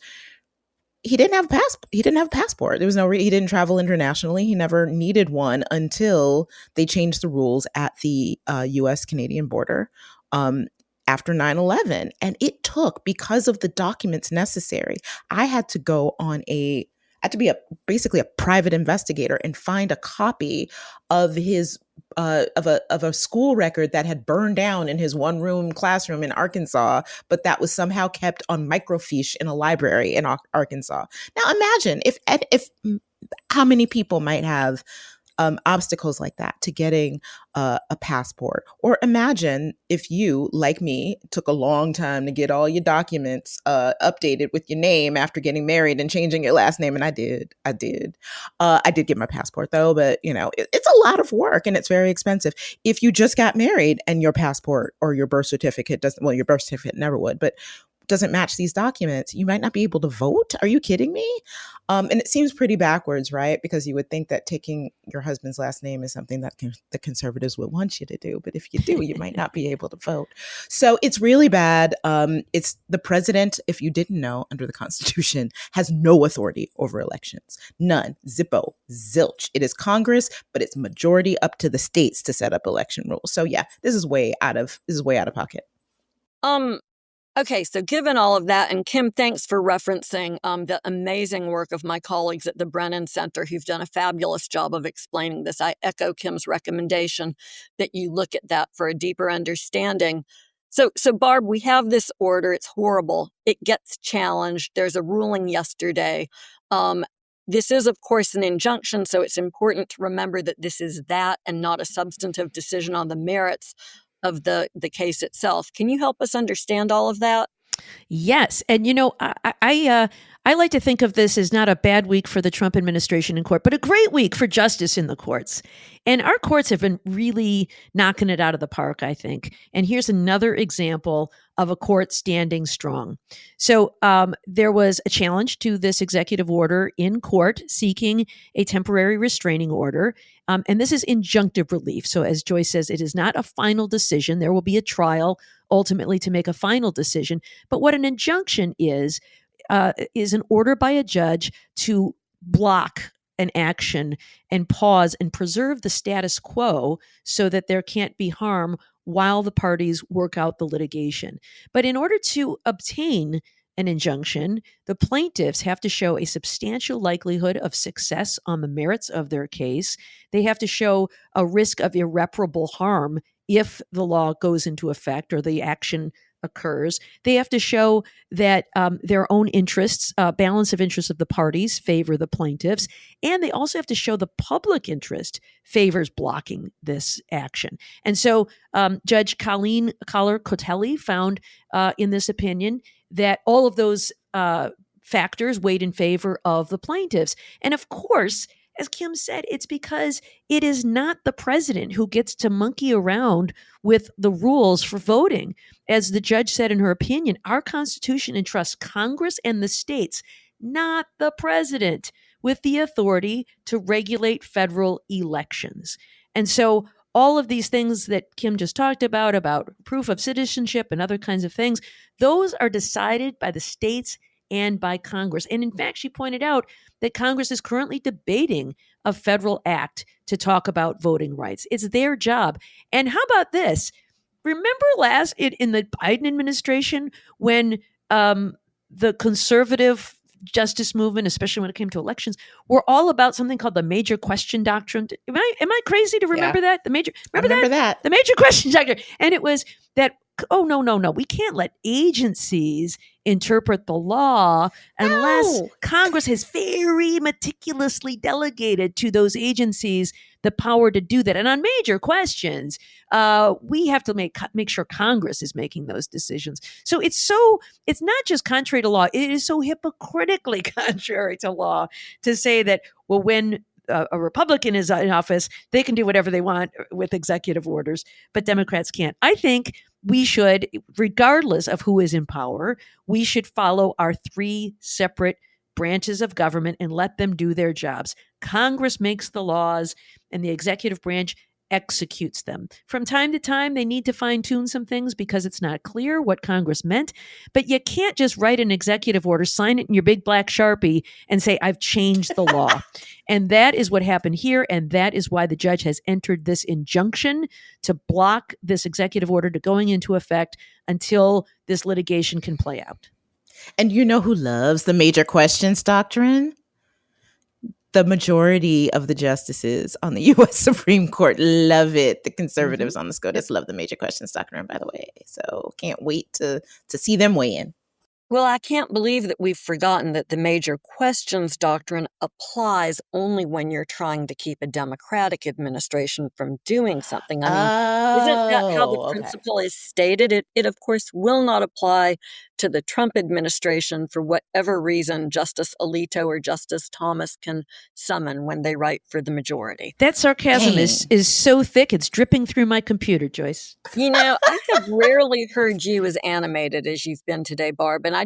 he didn't have a passport. There was he didn't travel internationally. He never needed one until they changed the rules at the U.S.-Canadian border. After 9/11. And it took, because of the documents necessary, I had to be basically a private investigator and find a copy of his of a school record that had burned down in his one-room classroom in Arkansas, but that was somehow kept on microfiche in a library in Arkansas. Now imagine if how many people might have obstacles like that to getting a passport. Or imagine if you, like me, took a long time to get all your documents updated with your name after getting married and changing your last name. And I did. I did get my passport though, but it's a lot of work and it's very expensive. If you just got married and your passport or your birth certificate your birth certificate never would, but doesn't match these documents, you might not be able to vote. Are you kidding me? And it seems pretty backwards, right? Because you would think that taking your husband's last name is something that the conservatives would want you to do. But if you do, you might not be able to vote. So it's really bad. It's the president, if you didn't know, under the Constitution, has no authority over elections. None. Zippo. Zilch. It is Congress, but it's majority up to the states to set up election rules. So yeah, this is way out of pocket. Okay, so given all of that, and Kim, thanks for referencing the amazing work of my colleagues at the Brennan Center who've done a fabulous job of explaining this. I echo Kim's recommendation that you look at that for a deeper understanding. So Barb, we have this order. It's horrible. It gets challenged. There's a ruling yesterday. This is, of course, an injunction, so it's important to remember that this is that and not a substantive decision on the merits of the case itself. Can you help us understand all of that? Yes, and I like to think of this as not a bad week for the Trump administration in court, but a great week for justice in the courts. And our courts have been really knocking it out of the park, I think. And here's another example of a court standing strong. So there was a challenge to this executive order in court seeking a temporary restraining order. And this is injunctive relief. So as Joyce says, it is not a final decision. There will be a trial ultimately to make a final decision. But what an injunction is an order by a judge to block an action and pause and preserve the status quo so that there can't be harm while the parties work out the litigation. But in order to obtain an injunction, the plaintiffs have to show a substantial likelihood of success on the merits of their case. They have to show a risk of irreparable harm if the law goes into effect or the action occurs. They have to show that their own interests, balance of interests of the parties favor the plaintiffs. And they also have to show the public interest favors blocking this action. And so Judge Colleen Collar-Cotelli found in this opinion that all of those factors weighed in favor of the plaintiffs. And of course, as Kim said, it's because it is not the president who gets to monkey around with the rules for voting. As the judge said in her opinion, our Constitution entrusts Congress and the states, not the president, with the authority to regulate federal elections. And so all of these things that Kim just talked about proof of citizenship and other kinds of things, those are decided by the states and by Congress. And in fact, she pointed out that Congress is currently debating a federal act to talk about voting rights. It's their job. And how about this? Remember last in the Biden administration when the conservative justice movement, especially when it came to elections, were all about something called the major question doctrine. Am I crazy to remember that? The major remember that. The major question doctrine. And it was that, oh, no. We can't let agencies interpret the law unless Congress has very meticulously delegated to those agencies the power to do that. And on major questions, we have to make sure Congress is making those decisions. So it's not just contrary to law. It is so hypocritically contrary to law to say that, well, when a Republican is in office, they can do whatever they want with executive orders, but Democrats can't. I think we should, regardless of who is in power, we should follow our three separate branches of government and let them do their jobs. Congress makes the laws and the executive branch executes them. From time to time, they need to fine-tune some things because it's not clear what Congress meant, but you can't just write an executive order, sign it in your big black Sharpie, and say, I've changed the law. And that is what happened here, and that is why the judge has entered this injunction to block this executive order to going into effect until this litigation can play out. And you know who loves the major questions doctrine? The majority of the justices on the U.S. Supreme Court love it. The conservatives on the SCOTUS love the major questions doctrine, by the way. So can't wait to see them weigh in. Well, I can't believe that we've forgotten that the major questions doctrine applies only when you're trying to keep a Democratic administration from doing something. I mean, isn't that how the principle is stated? It, of course, will not apply to the Trump administration for whatever reason Justice Alito or Justice Thomas can summon when they write for the majority. That sarcasm is so thick, it's dripping through my computer, Joyce. You know, I have rarely heard you as animated as you've been today, Barb. And I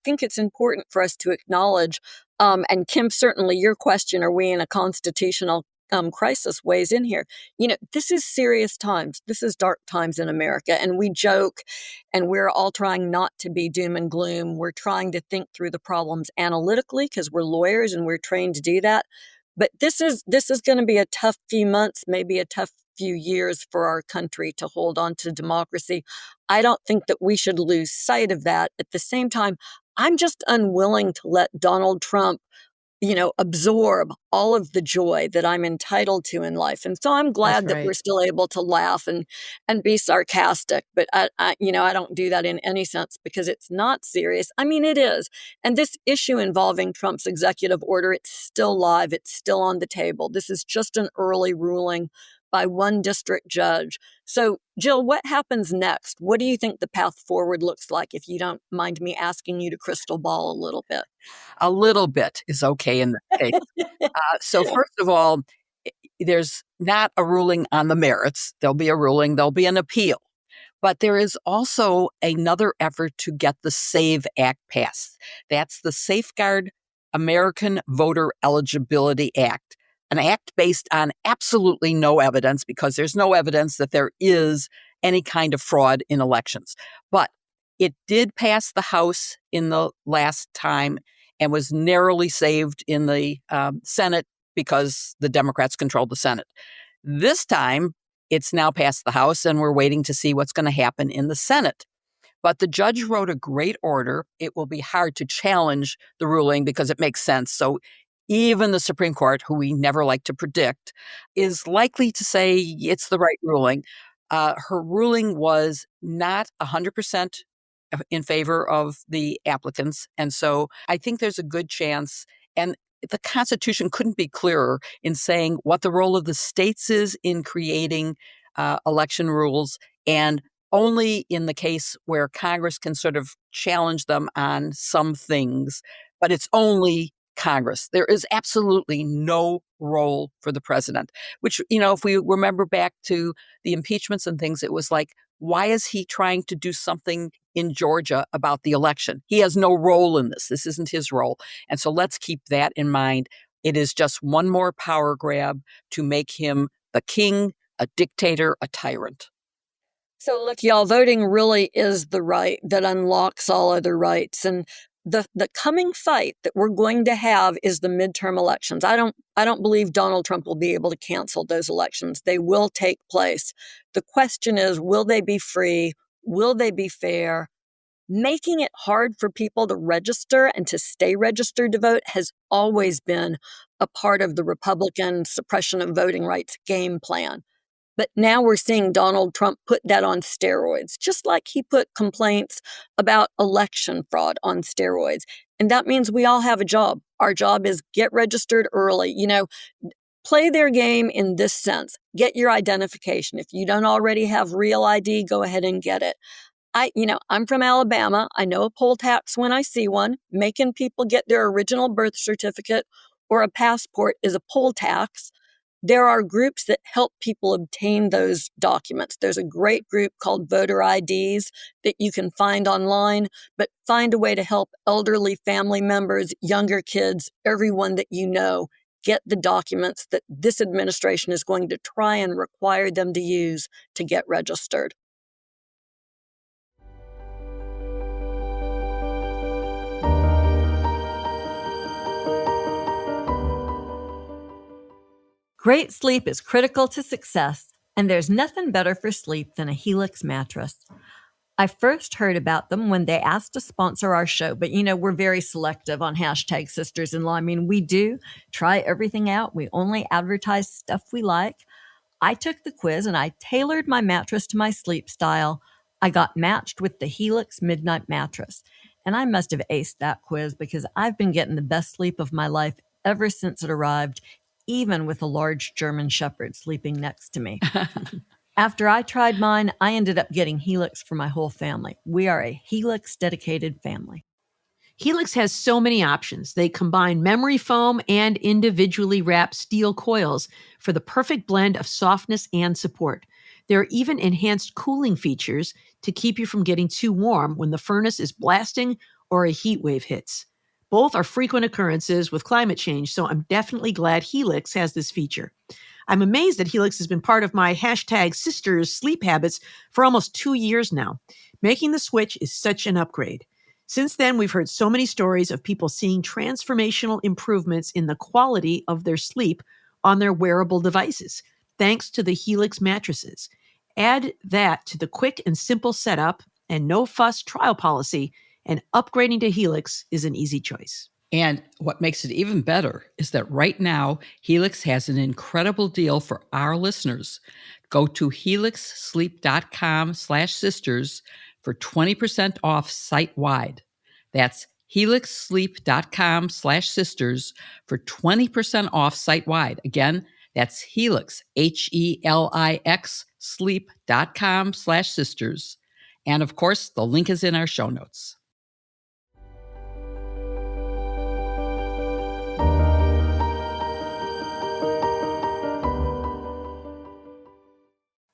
think it's important for us to acknowledge, and Kim, certainly your question, are we in a constitutional crisis, weighs in here. You know, this is serious times. This is dark times in America. And we joke and we're all trying not to be doom and gloom. We're trying to think through the problems analytically because we're lawyers and we're trained to do that. But this is going to be a tough few months, maybe a tough few years for our country to hold on to democracy. I don't think that we should lose sight of that. At the same time, I'm just unwilling to let Donald Trump absorb all of the joy that I'm entitled to in life. And so I'm glad that we're still able to laugh and be sarcastic, but I don't do that in any sense because it's not serious. I mean, it is. And this issue involving Trump's executive order, it's still live. It's still on the table. This is just an early ruling by one district judge. So, Jill, what happens next? What do you think the path forward looks like, if you don't mind me asking you to crystal ball a little bit? A little bit is okay in this case. So first of all, there's not a ruling on the merits. There'll be a ruling, there'll be an appeal. But there is also another effort to get the SAVE Act passed. That's the Safeguard American Voter Eligibility Act, an act based on absolutely no evidence, because there's no evidence that there is any kind of fraud in elections. But it did pass the House in the last time and was narrowly saved in the Senate because the Democrats controlled the Senate. This time, it's now passed the House, and we're waiting to see what's going to happen in the Senate. But the judge wrote a great order. It will be hard to challenge the ruling because it makes sense. So even the Supreme Court, who we never like to predict, is likely to say it's the right ruling. Her ruling was not 100% in favor of the applicants. And so I think there's a good chance, and the Constitution couldn't be clearer in saying what the role of the states is in creating election rules, and only in the case where Congress can sort of challenge them on some things, but it's only Congress. There is absolutely no role for the president, which, if we remember back to the impeachments and things, it was like, why is he trying to do something in Georgia about the election? He has no role in this. This isn't his role. And so let's keep that in mind. It is just one more power grab to make him the king, a dictator, a tyrant. So look, y'all, voting really is the right that unlocks all other rights. And the coming fight that we're going to have is the midterm elections. I don't believe Donald Trump will be able to cancel those elections. They will take place. The question is, will they be free? Will they be fair? Making it hard for people to register and to stay registered to vote has always been a part of the Republican suppression of voting rights game plan. But now we're seeing Donald Trump put that on steroids, just like he put complaints about election fraud on steroids. And that means we all have a job. Our job is get registered early. Play their game in this sense. Get your identification. If you don't already have real ID, go ahead and get it. I'm from Alabama. I know a poll tax when I see one. Making people get their original birth certificate or a passport is a poll tax. There are groups that help people obtain those documents. There's a great group called Voter IDs that you can find online, but find a way to help elderly family members, younger kids, everyone that you know, get the documents that this administration is going to try and require them to use to get registered. Great sleep is critical to success, and there's nothing better for sleep than a Helix mattress. I first heard about them when they asked to sponsor our show, but we're very selective on #sisters-in-law. I mean, we do try everything out. We only advertise stuff we like. I took the quiz and I tailored my mattress to my sleep style. I got matched with the Helix Midnight Mattress, and I must have aced that quiz because I've been getting the best sleep of my life ever since it arrived, even with a large German Shepherd sleeping next to me. After I tried mine, I ended up getting Helix for my whole family. We are a Helix-dedicated family. Helix has so many options. They combine memory foam and individually wrapped steel coils for the perfect blend of softness and support. There are even enhanced cooling features to keep you from getting too warm when the furnace is blasting or a heat wave hits. Both are frequent occurrences with climate change, so I'm definitely glad Helix has this feature. I'm amazed that Helix has been part of my #sisters sleep habits for almost 2 years now. Making the switch is such an upgrade. Since then, we've heard so many stories of people seeing transformational improvements in the quality of their sleep on their wearable devices, thanks to the Helix mattresses. Add that to the quick and simple setup and no-fuss trial policy, and upgrading to Helix is an easy choice. And what makes it even better is that right now, Helix has an incredible deal for our listeners. Go to helixsleep.com/sisters for 20% off site-wide. That's helixsleep.com/sisters for 20% off site-wide. Again, that's Helix, HELIX, sleep.com/sisters. And of course, the link is in our show notes.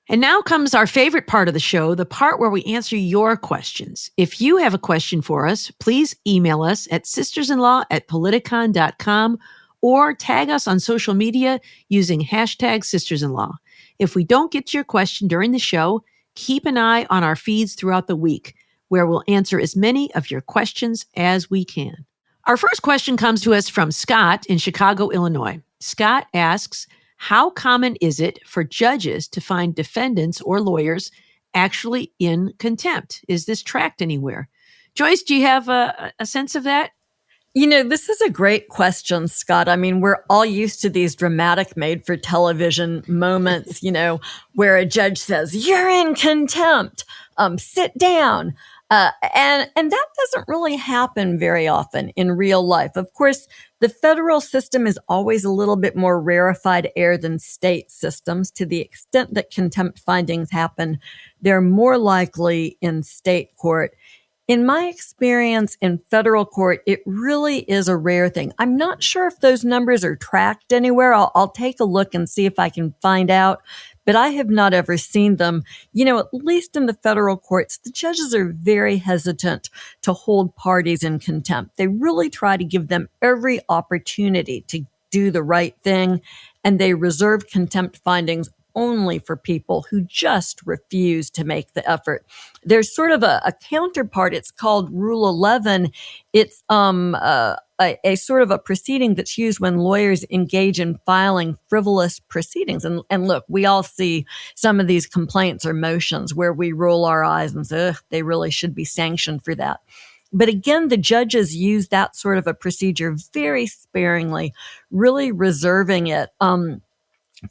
And now comes our favorite part of the show, the part where we answer your questions. If you have a question for us, please email us at sistersinlaw@politicon.com or tag us on social media using hashtag sistersinlaw. If we don't get to your question during the show, keep an eye on our feeds throughout the week, where we'll answer as many of your questions as we can. Our first question comes to us from Scott in Chicago, Illinois. Scott asks, how common is it for judges to find defendants or lawyers actually in contempt? Is this tracked anywhere? Joyce, do you have a sense of that? This is a great question, Scott. I mean, we're all used to these dramatic made for television moments, where a judge says, "You're in contempt, sit down." And that doesn't really happen very often in real life. Of course, the federal system is always a little bit more rarefied air than state systems. To the extent that contempt findings happen, they're more likely in state court. In my experience in federal court, it really is a rare thing. I'm not sure if those numbers are tracked anywhere. I'll take a look and see if I can find out, but I have not ever seen them. At least in the federal courts, the judges are very hesitant to hold parties in contempt. They really try to give them every opportunity to do the right thing, and they reserve contempt findings only for people who just refuse to make the effort. There's sort of a counterpart. It's called Rule 11. It's a sort of a proceeding that's used when lawyers engage in filing frivolous proceedings. And look, we all see some of these complaints or motions where we roll our eyes and say, they really should be sanctioned for that. But again, the judges use that sort of a procedure very sparingly, really reserving it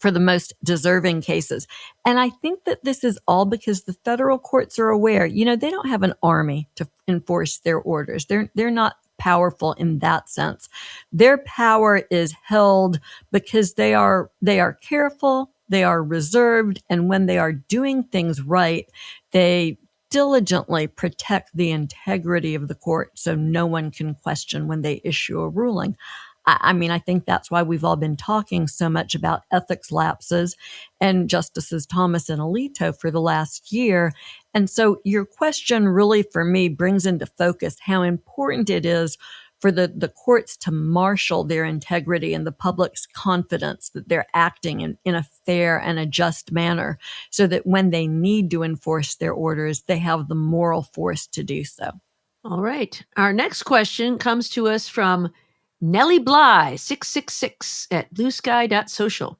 for the most deserving cases. And I think that this is all because the federal courts are aware, they don't have an army to enforce their orders. They're not powerful in that sense. Their power is held because they are careful, they are reserved, and when they are doing things right, they diligently protect the integrity of the court so no one can question when they issue a ruling. I think that's why we've all been talking so much about ethics lapses and Justices Thomas and Alito for the last year. And so your question really, for me, brings into focus how important it is for the courts to marshal their integrity and the public's confidence that they're acting in a fair and a just manner so that when they need to enforce their orders, they have the moral force to do so. All right. Our next question comes to us from Nellie Bly, 666 at bluesky.social.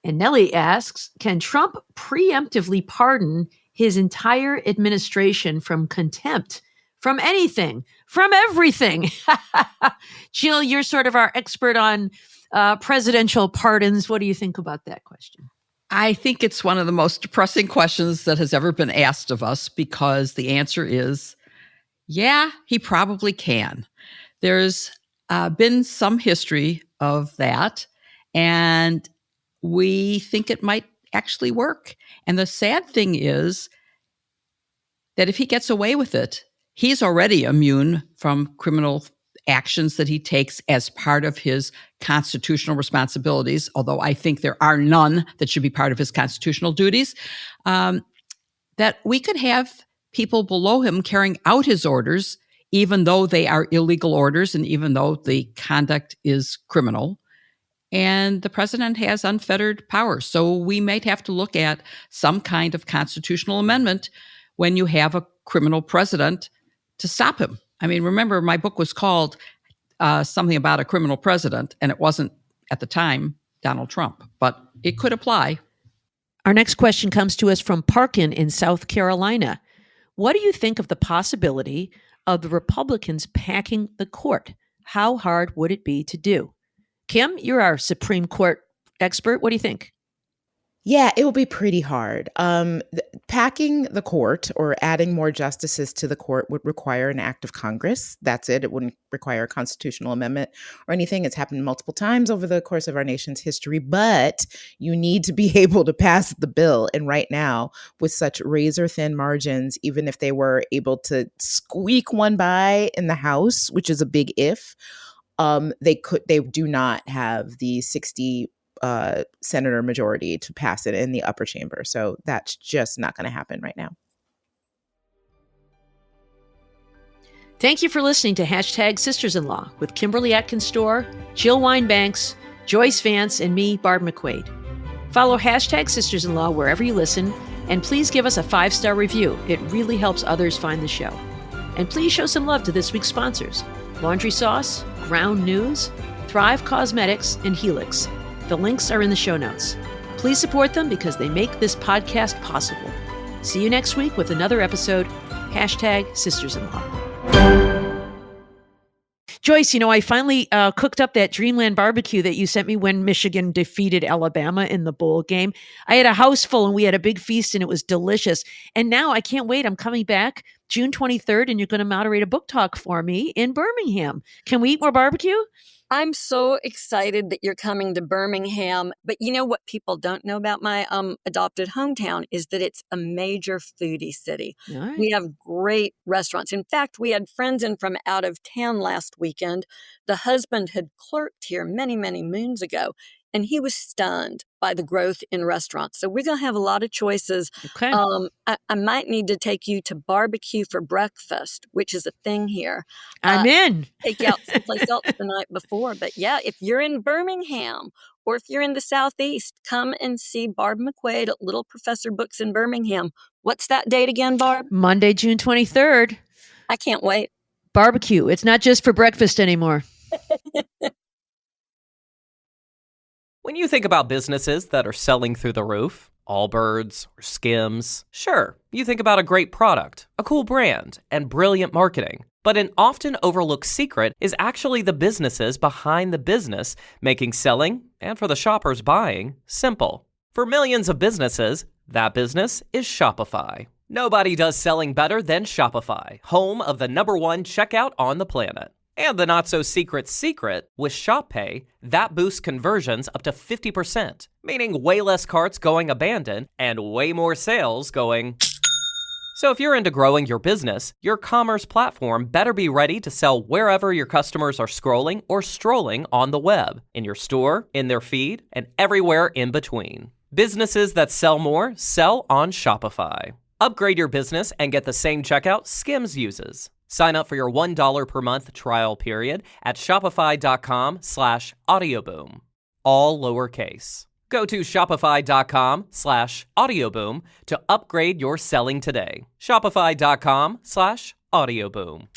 And Nellie asks, can Trump preemptively pardon his entire administration from contempt? From anything, from everything. Jill, you're sort of our expert on presidential pardons. What do you think about that question? I think it's one of the most depressing questions that has ever been asked of us because the answer is, yeah, he probably can. There's been some history of that, and we think it might actually work. And the sad thing is that if he gets away with it, he's already immune from criminal actions that he takes as part of his constitutional responsibilities, although I think there are none that should be part of his constitutional duties, that we could have people below him carrying out his orders even though they are illegal orders and even though the conduct is criminal. And the president has unfettered power. So we might have to look at some kind of constitutional amendment when you have a criminal president to stop him. I mean, remember, my book was called something about a criminal president, and it wasn't, at the time, Donald Trump. But it could apply. Our next question comes to us from Parkin in South Carolina. What do you think of the possibility of the Republicans packing the court? how hard would it be to do? Kim, you're our Supreme Court expert. What do you think? Yeah, it will be pretty hard. Packing the court or adding more justices to the court would require an act of Congress. That's it. It wouldn't require a constitutional amendment or anything. It's happened multiple times over the course of our nation's history, but you need to be able to pass the bill. And right now, with such razor thin margins, even if they were able to squeak one by in the House, which is a big if, they do not have the 60 senator majority to pass it in the upper chamber. So that's just not going to happen right now. Thank you for listening to Hashtag Sisters-in-Law with Kimberly Atkins-Storr, Jill Wine-Banks, Joyce Vance, and me, Barb McQuade. Follow Hashtag Sisters-in-Law wherever you listen, and please give us a 5-star review. It really helps others find the show. And please show some love to this week's sponsors: Laundry Sauce, Ground News, Thrive Causemetics, and Helix. The links are in the show notes. Please support them because they make this podcast possible. See you next week with another episode, Hashtag Sisters-in-Law. Joyce, I finally cooked up that Dreamland barbecue that you sent me when Michigan defeated Alabama in the bowl game. I had a house full and we had a big feast and it was delicious. And now I can't wait. I'm coming back June 23rd and you're going to moderate a book talk for me in Birmingham. Can we eat more barbecue? I'm so excited that you're coming to Birmingham. But you know what people don't know about my adopted hometown is that it's a major foodie city. Right. We have great restaurants. In fact, we had friends in from out of town last weekend. The husband had clerked here many, many moons ago, and he was stunned by the growth in restaurants. So we're going to have a lot of choices. Okay. I might need to take you to barbecue for breakfast, which is a thing here. I'm in. Take you out someplace else the night before. But yeah, if you're in Birmingham or if you're in the Southeast, come and see Barb McQuade at Little Professor Books in Birmingham. What's that date again, Barb? Monday, June 23rd. I can't wait. Barbecue. It's not just for breakfast anymore. When you think about businesses that are selling through the roof, Allbirds or Skims, sure, you think about a great product, a cool brand, and brilliant marketing. But an often overlooked secret is actually the businesses behind the business, making selling, and for the shoppers buying, simple. For millions of businesses, that business is Shopify. Nobody does selling better than Shopify, home of the #1 checkout on the planet. And the not-so-secret secret, with Shop Pay, that boosts conversions up to 50%, meaning way less carts going abandoned and way more sales going. So if you're into growing your business, your commerce platform better be ready to sell wherever your customers are scrolling or strolling on the web, in your store, in their feed, and everywhere in between. Businesses that sell more sell on Shopify. Upgrade your business and get the same checkout Skims uses. Sign up for your $1 per month trial period at shopify.com/audioboom. All lowercase. Go to shopify.com/audioboom to upgrade your selling today. Shopify.com/audioboom.